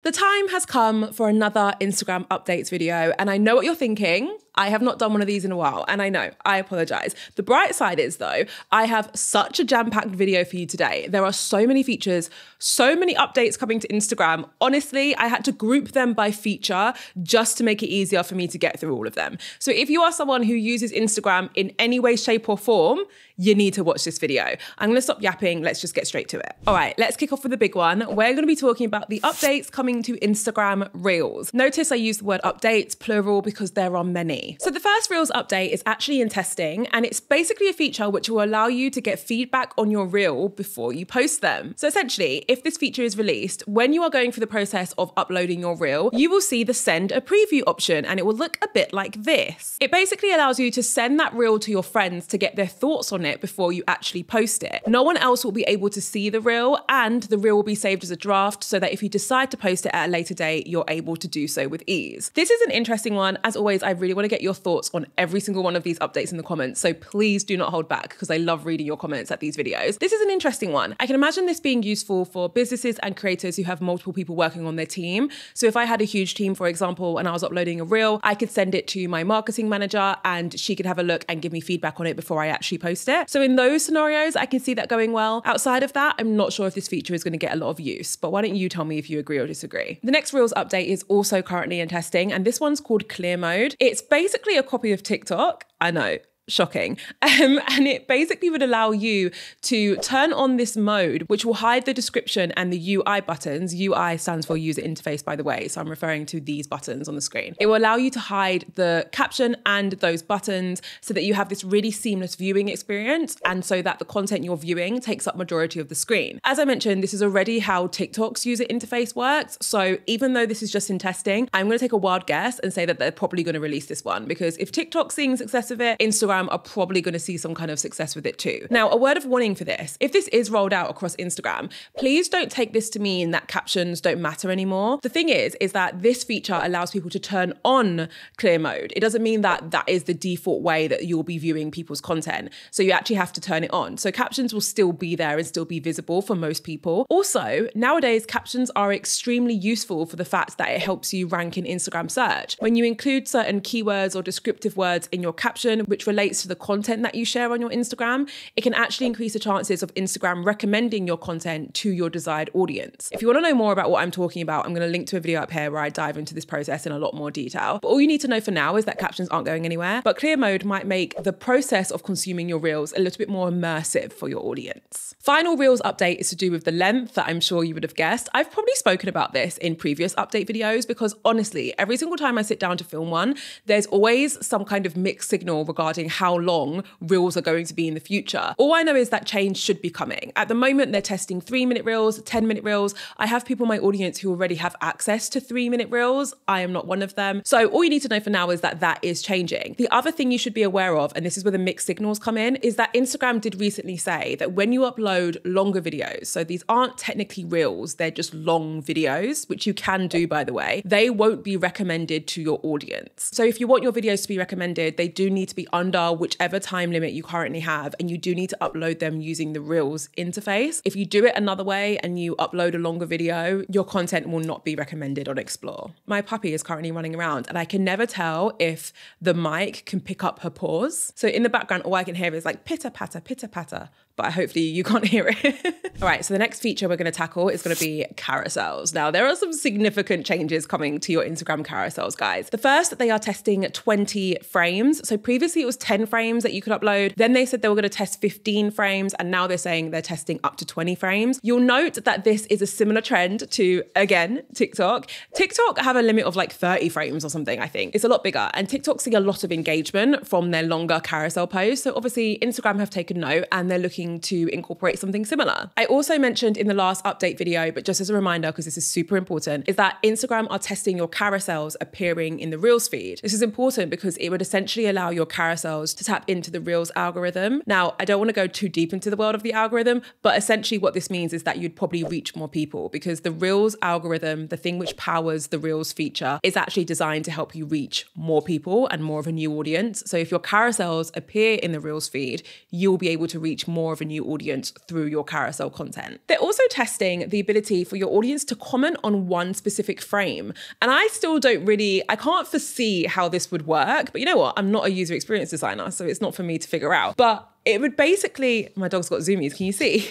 The time has come for another Instagram updates video, and I know what you're thinking. I have not done one of these in a while, and I know, I apologize. The bright side is though, I have such a jam-packed video for you today. There are so many features, so many updates coming to Instagram. Honestly, I had to group them by feature just to make it easier for me to get through all of them. So if you are someone who uses Instagram in any way, shape or form, you need to watch this video. I'm gonna stop yapping, let's just get straight to it. All right, let's kick off with the big one. We're gonna be talking about the updates coming to Instagram Reels. Notice I use the word updates, plural, because there are many. So the first Reels update is actually in testing, and it's basically a feature which will allow you to get feedback on your Reel before you post them. So essentially, if this feature is released, when you are going through the process of uploading your Reel, you will see the send a preview option, and it will look a bit like this. It basically allows you to send that Reel to your friends to get their thoughts on it before you actually post it. No one else will be able to see the Reel, and the Reel will be saved as a draft so that if you decide to post it at a later date, you're able to do so with ease. This is an interesting one. As always, I really want to get your thoughts on every single one of these updates in the comments, so please do not hold back because I love reading your comments at these videos. This is an interesting one. I can imagine this being useful for businesses and creators who have multiple people working on their team. So if I had a huge team, for example, and I was uploading a Reel, I could send it to my marketing manager and she could have a look and give me feedback on it before I actually post it. So in those scenarios, I can see that going well. Outside of that, I'm not sure if this feature is going to get a lot of use, but why don't you tell me if you agree or disagree? The next Reels update is also currently in testing, and this one's called Clear Mode. It's basically a copy of TikTok. I know. Shocking. And it basically would allow you to turn on this mode, which will hide the description and the UI buttons. UI stands for user interface, by the way. So I'm referring to these buttons on the screen. It will allow you to hide the caption and those buttons so that you have this really seamless viewing experience, and so that the content you're viewing takes up majority of the screen. As I mentioned, this is already how TikTok's user interface works. So even though this is just in testing, I'm going to take a wild guess and say that they're probably going to release this one, because if TikTok's seeing success with it, Instagram are probably going to see some kind of success with it too. Now, a word of warning for this: if this is rolled out across Instagram, please don't take this to mean that captions don't matter anymore. The thing is that this feature allows people to turn on clear mode. It doesn't mean that that is the default way that you'll be viewing people's content. So you actually have to turn it on. So captions will still be there and still be visible for most people. Also, nowadays, captions are extremely useful for the fact that it helps you rank in Instagram search. When you include certain keywords or descriptive words in your caption, which relates to the content that you share on your Instagram, it can actually increase the chances of Instagram recommending your content to your desired audience. If you want to know more about what I'm talking about, I'm going to link to a video up here where I dive into this process in a lot more detail. But all you need to know for now is that captions aren't going anywhere, but clear mode might make the process of consuming your Reels a little bit more immersive for your audience. Final Reels update is to do with the length that I'm sure you would have guessed. I've probably spoken about this in previous update videos because honestly, every single time I sit down to film one, there's always some kind of mixed signal regarding how long Reels are going to be in the future. All I know is that change should be coming. At the moment, they're testing 3-minute Reels, 10-minute Reels. I have people in my audience who already have access to 3-minute Reels. I am not one of them. So all you need to know for now is that that is changing. The other thing you should be aware of, and this is where the mixed signals come in, is that Instagram did recently say that when you upload longer videos, so these aren't technically Reels, they're just long videos, which you can do, by the way, they won't be recommended to your audience. So if you want your videos to be recommended, they do need to be under whichever time limit you currently have, and you do need to upload them using the Reels interface. If you do it another way and you upload a longer video, your content will not be recommended on Explore. My puppy is currently running around and I can never tell if the mic can pick up her paws. So in the background, all I can hear is like pitter patter, but hopefully you can't hear it. All right, so the next feature we're going to tackle is going to be carousels. Now, there are some significant changes coming to your Instagram carousels, guys. The first, they are testing 20 frames. So previously it was 10 frames that you could upload. Then they said they were going to test 15 frames, and now they're saying they're testing up to 20 frames. You'll note that this is a similar trend to, again, TikTok. TikTok have a limit of like 30 frames or something, I think. It's a lot bigger, and TikTok see a lot of engagement from their longer carousel posts. So obviously Instagram have taken note and they're looking to incorporate something similar. I also mentioned in the last update video, but just as a reminder, because this is super important, is that Instagram are testing your carousels appearing in the Reels feed. This is important because it would essentially allow your carousels to tap into the Reels algorithm. Now, I don't want to go too deep into the world of the algorithm, but essentially what this means is that you'd probably reach more people because the Reels algorithm, the thing which powers the Reels feature, is actually designed to help you reach more people and more of a new audience. So if your carousels appear in the Reels feed, you'll be able to reach more of of a new audience through your carousel content. They're also testing the ability for your audience to comment on one specific frame. And I still I can't foresee how this would work, but you know what? I'm not a user experience designer, so it's not for me to figure out. But it would basically, my dog's got zoomies, can you see?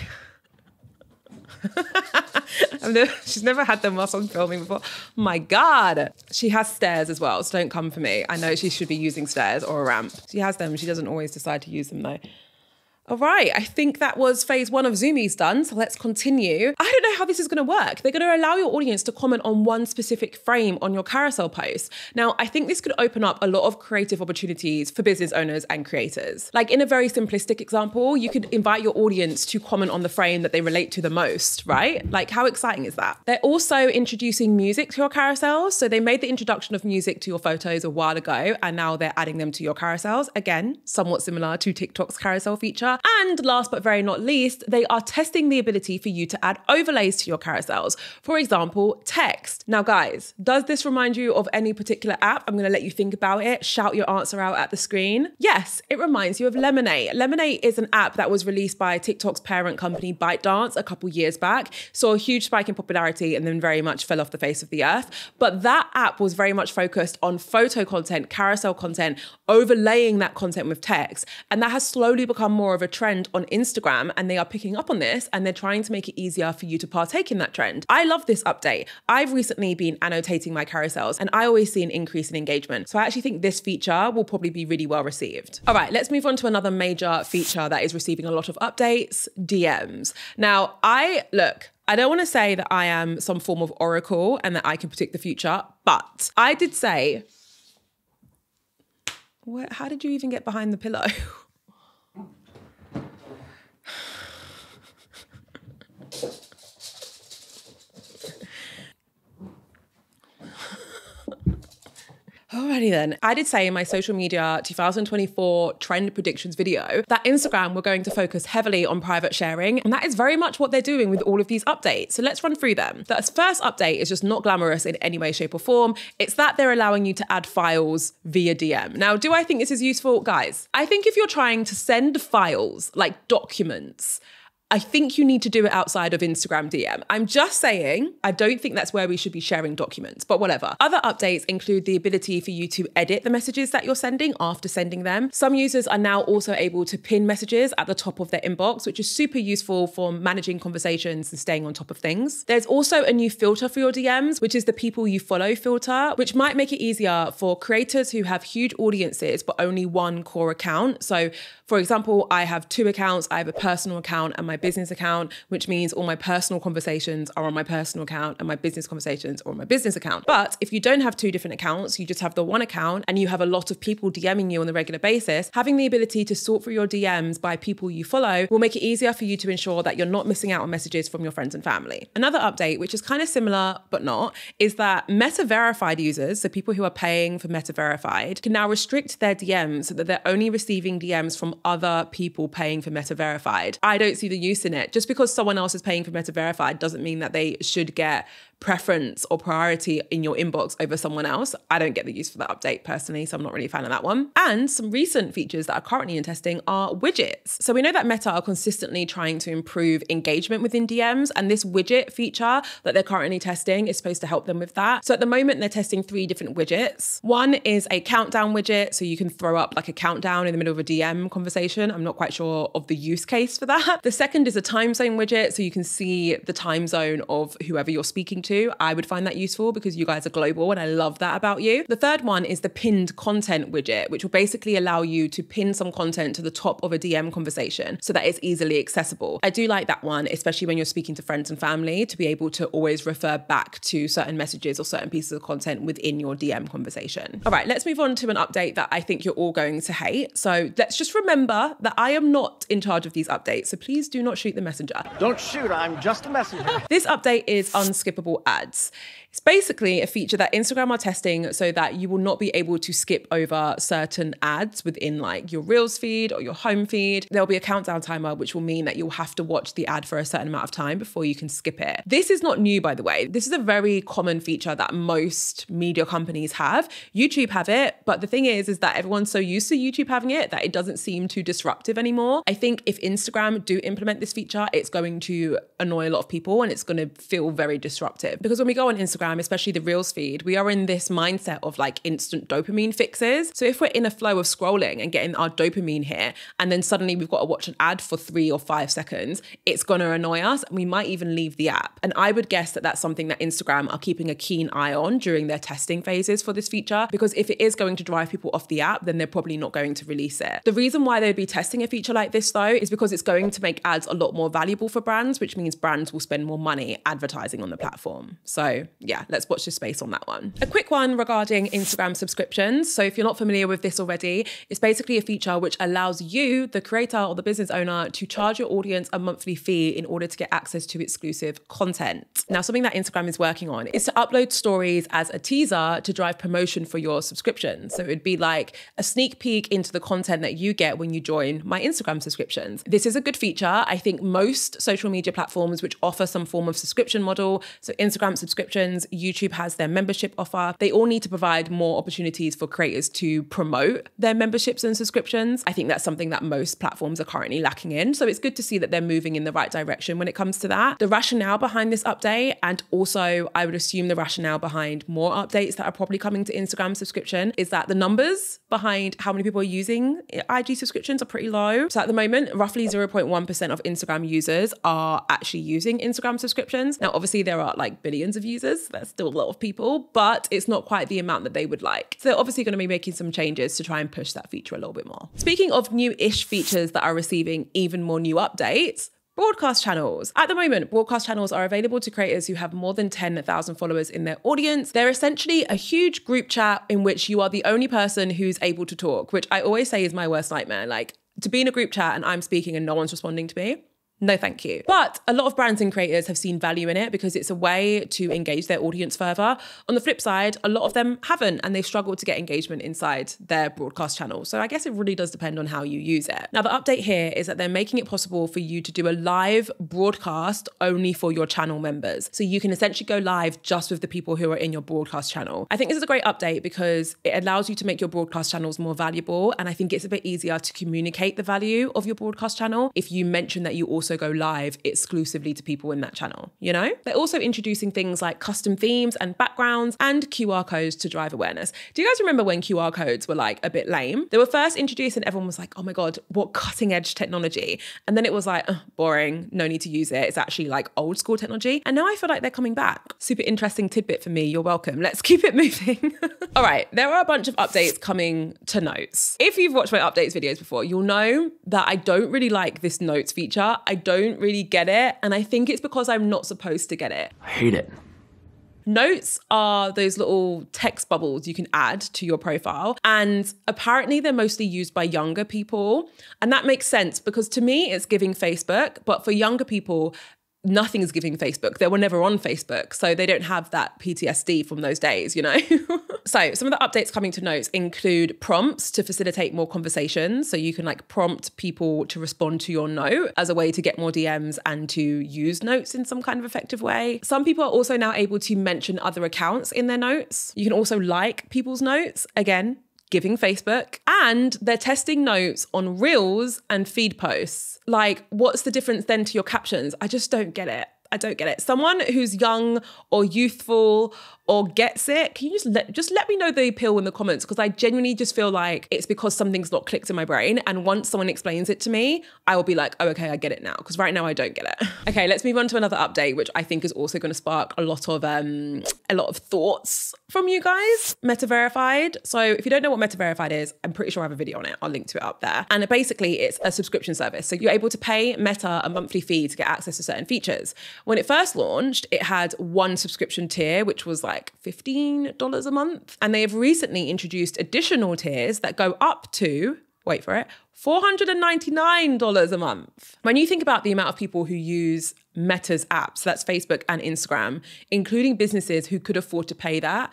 She's never had them whilst I'm filming before. My God. She has stairs as well, so don't come for me. I know she should be using stairs or a ramp. She has them. She doesn't always decide to use them though. All right, I think that was phase one of Zoomies done, so let's continue. I don't know how this is gonna work. They're gonna allow your audience to comment on one specific frame on your carousel post. Now, I think this could open up a lot of creative opportunities for business owners and creators. Like in a very simplistic example, you could invite your audience to comment on the frame that they relate to the most, right? Like how exciting is that? They're also introducing music to your carousels. So they made the introduction of music to your photos a while ago, and now they're adding them to your carousels. Again, somewhat similar to TikTok's carousel feature. And last but very not least, they are testing the ability for you to add overlays to your carousels. For example, text. Now guys, does this remind you of any particular app? I'm gonna let you think about it. Shout your answer out at the screen. Yes, it reminds you of Lemonade. Lemonade is an app that was released by TikTok's parent company ByteDance a couple years back, saw a huge spike in popularity and then very much fell off the face of the earth. But that app was very much focused on photo content, carousel content, overlaying that content with text. And that has slowly become more of a trend on Instagram, and they are picking up on this and they're trying to make it easier for you to partake in that trend. I love this update. I've recently been annotating my carousels and I always see an increase in engagement. So I actually think this feature will probably be really well received. All right, let's move on to another major feature that is receiving a lot of updates, DMs. Now, I don't want to say that I am some form of oracle and that I can predict the future, but I did say, how did you even get behind the pillow? Alrighty then. I did say in my social media 2024 trend predictions video that Instagram were going to focus heavily on private sharing, and that is very much what they're doing with all of these updates. So let's run through them. The first update is just not glamorous in any way, shape or form. It's that they're allowing you to add files via DM. Now, do I think this is useful? Guys, I think if you're trying to send files like documents, I think you need to do it outside of Instagram DM. I'm just saying, I don't think that's where we should be sharing documents, but whatever. Other updates include the ability for you to edit the messages that you're sending after sending them. Some users are now also able to pin messages at the top of their inbox, which is super useful for managing conversations and staying on top of things. There's also a new filter for your DMs, which is the people you follow filter, which might make it easier for creators who have huge audiences, but only one core account. So for example, I have two accounts. I have a personal account and my business account, which means all my personal conversations are on my personal account and my business conversations are on my business account. But if you don't have two different accounts, you just have the one account and you have a lot of people DMing you on a regular basis, having the ability to sort through your DMs by people you follow will make it easier for you to ensure that you're not missing out on messages from your friends and family. Another update, which is kind of similar but not, is that Meta verified users, so people who are paying for Meta verified, can now restrict their DMs so that they're only receiving DMs from other people paying for Meta verified. I don't see the use in it. Just because someone else is paying for Meta verified doesn't mean that they should get preference or priority in your inbox over someone else. I don't get the use for that update personally, so I'm not really a fan of that one. And some recent features that are currently in testing are widgets. So we know that Meta are consistently trying to improve engagement within DMs, and this widget feature that they're currently testing is supposed to help them with that. So at the moment, they're testing 3 different widgets. One is a countdown widget, so you can throw up like a countdown in the middle of a DM conversation. I'm not quite sure of the use case for that. The second is a time zone widget, so you can see the time zone of whoever you're speaking to. I would find that useful because you guys are global and I love that about you. The third one is the pinned content widget, which will basically allow you to pin some content to the top of a DM conversation so that it's easily accessible. I do like that one, especially when you're speaking to friends and family, to be able to always refer back to certain messages or certain pieces of content within your DM conversation. All right, let's move on to an update that I think you're all going to hate. So let's just remember that I am not in charge of these updates, so please do not shoot the messenger. Don't shoot, I'm just a messenger. This update is unskippable skippable ads. It's basically a feature that Instagram are testing so that you will not be able to skip over certain ads within like your Reels feed or your home feed. There'll be a countdown timer, which will mean that you'll have to watch the ad for a certain amount of time before you can skip it. This is not new, by the way. This is a very common feature that most media companies have. YouTube have it, but the thing is that everyone's so used to YouTube having it that it doesn't seem too disruptive anymore. I think if Instagram do implement this feature, it's going to annoy a lot of people and it's going to feel very disruptive. Because when we go on Instagram, especially the Reels feed, we are in this mindset of like instant dopamine fixes. So if we're in a flow of scrolling and getting our dopamine hit, and then suddenly we've got to watch an ad for 3 or 5 seconds, it's going to annoy us and we might even leave the app. And I would guess that that's something that Instagram are keeping a keen eye on during their testing phases for this feature, because if it is going to drive people off the app, then they're probably not going to release it. The reason why they'd be testing a feature like this though is because it's going to make ads a lot more valuable for brands, which means brands will spend more money advertising on the platform. So yeah, let's watch this space on that one. A quick one regarding Instagram subscriptions. So if you're not familiar with this already, it's basically a feature which allows you, the creator or the business owner, to charge your audience a monthly fee in order to get access to exclusive content. Now, something that Instagram is working on is to upload stories as a teaser to drive promotion for your subscription. So it'd be like a sneak peek into the content that you get when you join my Instagram subscriptions. This is a good feature. I think most social media platforms which offer some form of subscription model, so Instagram subscriptions, YouTube has their membership offer, they all need to provide more opportunities for creators to promote their memberships and subscriptions. I think that's something that most platforms are currently lacking in. So it's good to see that they're moving in the right direction when it comes to that. The rationale behind this update, and also I would assume the rationale behind more updates that are probably coming to Instagram subscription, is that the numbers behind how many people are using IG subscriptions are pretty low. So at the moment, roughly 0.1% of Instagram users are actually using Instagram subscriptions. Now, obviously there are like billions of users. That's still a lot of people, but it's not quite the amount that they would like. So they're obviously going to be making some changes to try and push that feature a little bit more. Speaking of new-ish features that are receiving even more new updates, broadcast channels. At the moment, broadcast channels are available to creators who have more than 10,000 followers in their audience. They're essentially a huge group chat in which you are the only person who's able to talk, which I always say is my worst nightmare. Like, to be in a group chat and I'm speaking and no one's responding to me, no, thank you. But a lot of brands and creators have seen value in it because it's a way to engage their audience further. On the flip side, a lot of them haven't, and they've struggled to get engagement inside their broadcast channel. So I guess it really does depend on how you use it. Now, the update here is that they're making it possible for you to do a live broadcast only for your channel members. So you can essentially go live just with the people who are in your broadcast channel. I think this is a great update because it allows you to make your broadcast channels more valuable. And I think it's a bit easier to communicate the value of your broadcast channel if you mention that you also go live exclusively to people in that channel, you know? They're also introducing things like custom themes and backgrounds and QR codes to drive awareness. Do you guys remember when QR codes were like a bit lame? They were first introduced and everyone was like, oh my God, what cutting edge technology. And then it was like, boring, no need to use it. It's actually like old school technology. And now I feel like they're coming back. Super interesting tidbit for me. You're welcome. Let's keep it moving. All right, there are a bunch of updates coming to Notes. If you've watched my updates videos before, you'll know that I don't really like this Notes feature. I don't really get it. And I think it's because I'm not supposed to get it. I hate it. Notes are those little text bubbles you can add to your profile. And apparently they're mostly used by younger people. And that makes sense because to me, it's giving Facebook. But for younger people, nothing is giving Facebook. They were never on Facebook. So they don't have that PTSD from those days, you know? So some of the updates coming to Notes include prompts to facilitate more conversations. So you can like prompt people to respond to your note as a way to get more DMs and to use Notes in some kind of effective way. Some people are also now able to mention other accounts in their notes. You can also like people's notes. Again, giving Facebook. And they're testing Notes on Reels and feed posts. Like, what's the difference then to your captions? I just don't get it. I don't get it. Someone who's young or youthful or gets it, can you just let me know the appeal in the comments? Because I genuinely just feel like it's because something's not clicked in my brain. And once someone explains it to me, I will be like, oh, okay, I get it now. Because right now I don't get it. Okay, let's move on to another update, which I think is also going to spark a lot of thoughts from you guys. Meta Verified. So if you don't know what Meta Verified is, I'm pretty sure I have a video on it. I'll link to it up there. And basically it's a subscription service. So you're able to pay Meta a monthly fee to get access to certain features. When it first launched, it had one subscription tier, which was like $15 a month. And they have recently introduced additional tiers that go up to wait for it, $499 a month. When you think about the amount of people who use Meta's apps, that's Facebook and Instagram, including businesses who could afford to pay that,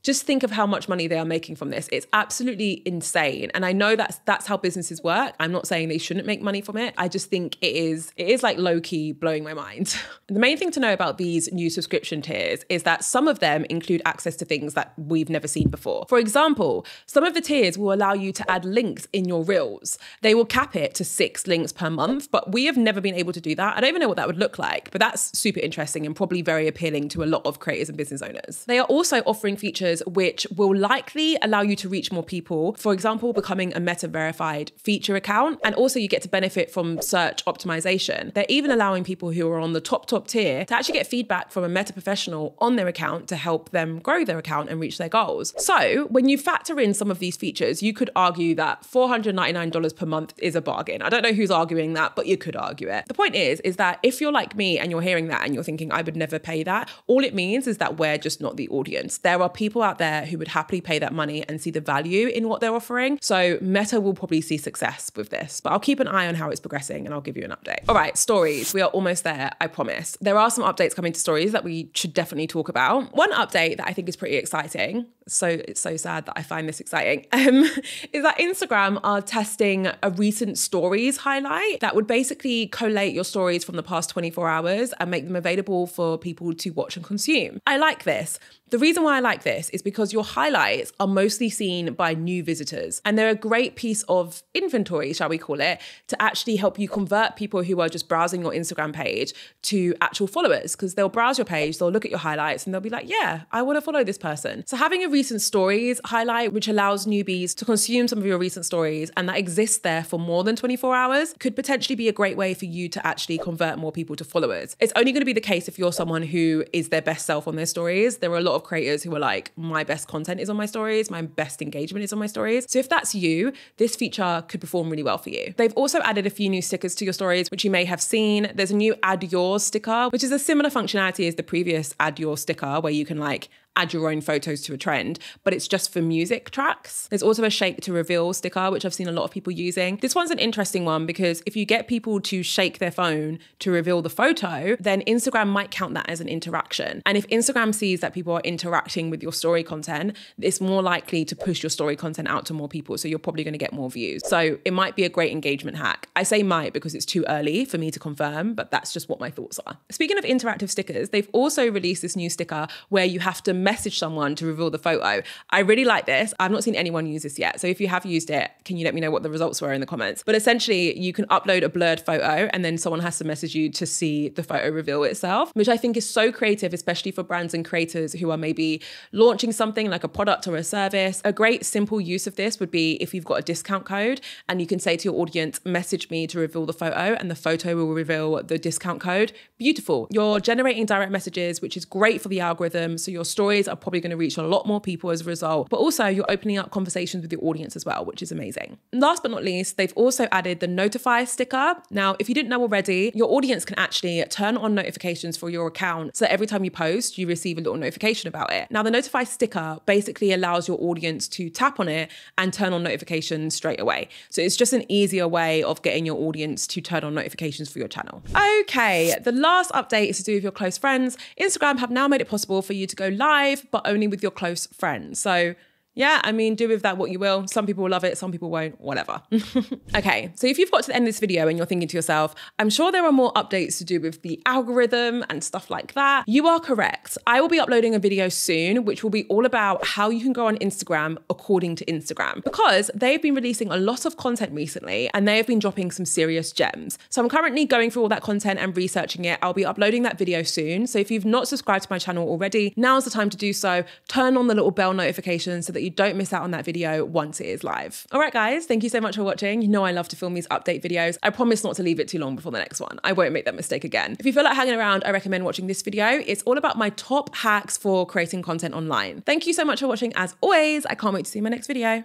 just think of how much money they are making from this. It's absolutely insane. And I know that's how businesses work. I'm not saying they shouldn't make money from it. I just think it is like low-key blowing my mind. The main thing to know about these new subscription tiers is that some of them include access to things that we've never seen before. For example, some of the tiers will allow you to add links in your reels. They will cap it to 6 links per month, but we have never been able to do that. I don't even know what that would look like, but that's super interesting and probably very appealing to a lot of creators and business owners. They are also offering features which will likely allow you to reach more people. For example, becoming a Meta verified feature account. And also you get to benefit from search optimization. They're even allowing people who are on the top tier to actually get feedback from a Meta professional on their account to help them grow their account and reach their goals. So when you factor in some of these features, you could argue that $499 per month is a bargain. I don't know who's arguing that, but you could argue it. The point is that if you're like me and you're hearing that and you're thinking, I would never pay that, all it means is that we're just not the audience. There are people out there who would happily pay that money and see the value in what they're offering. So Meta will probably see success with this, but I'll keep an eye on how it's progressing and I'll give you an update. All right, stories. We are almost there, I promise. There are some updates coming to stories that we should definitely talk about. One update that I think is pretty exciting, so it's so sad that I find this exciting, is that Instagram are testing a recent stories highlight that would basically collate your stories from the past 24 hours and make them available for people to watch and consume. I like this. The reason why I like this is because your highlights are mostly seen by new visitors, and they're a great piece of inventory, shall we call it, to actually help you convert people who are just browsing your Instagram page to actual followers, because they'll browse your page, they'll look at your highlights and they'll be like, yeah, I want to follow this person. So having a recent stories highlight, which allows newbies to consume some of your recent stories and that exists there for more than 24 hours, could potentially be a great way for you to actually convert more people to followers. It's only going to be the case if you're someone who is their best self on their stories. There are a lot of creators who are like, my best content is on my stories, my best engagement is on my stories. So if that's you, this feature could perform really well for you. They've also added a few new stickers to your stories, which you may have seen. There's a new Add Yours sticker, which is a similar functionality as the previous Add Yours sticker, where you can like add your own photos to a trend, but it's just for music tracks. There's also a shake to reveal sticker, which I've seen a lot of people using. This one's an interesting one because if you get people to shake their phone to reveal the photo, then Instagram might count that as an interaction. And if Instagram sees that people are interacting with your story content, it's more likely to push your story content out to more people. So you're probably going to get more views. So it might be a great engagement hack. I say might because it's too early for me to confirm, but that's just what my thoughts are. Speaking of interactive stickers, they've also released this new sticker where you have to message someone to reveal the photo. I really like this. I've not seen anyone use this yet. So if you have used it, can you let me know what the results were in the comments? But essentially you can upload a blurred photo and then someone has to message you to see the photo reveal itself, which I think is so creative, especially for brands and creators who are maybe launching something like a product or a service. A great simple use of this would be if you've got a discount code and you can say to your audience, message me to reveal the photo, and the photo will reveal the discount code. Beautiful. You're generating direct messages, which is great for the algorithm. So your stories are probably going to reach a lot more people as a result, but also you're opening up conversations with your audience as well, which is amazing. Last but not least, they've also added the notify sticker. Now, if you didn't know already, your audience can actually turn on notifications for your account so that every time you post, you receive a little notification about it. Now, the notify sticker basically allows your audience to tap on it and turn on notifications straight away. So it's just an easier way of getting your audience to turn on notifications for your channel. Okay, the last update is to do with your close friends. Instagram have now made it possible for you to go live, but only with your close friends. So yeah, I mean, do with that what you will. Some people will love it, some people won't, whatever. Okay, so if you've got to the end of this video and you're thinking to yourself, I'm sure there are more updates to do with the algorithm and stuff like that, you are correct. I will be uploading a video soon, which will be all about how you can go on Instagram according to Instagram, because they've been releasing a lot of content recently and they have been dropping some serious gems. So I'm currently going through all that content and researching it. I'll be uploading that video soon. So if you've not subscribed to my channel already, now's the time to do so. Turn on the little bell notification so that you don't miss out on that video once it is live. All right, guys, thank you so much for watching. You know I love to film these update videos. I promise not to leave it too long before the next one. I won't make that mistake again. If you feel like hanging around, I recommend watching this video. It's all about my top hacks for creating content online. Thank you so much for watching as always. I can't wait to see my next video.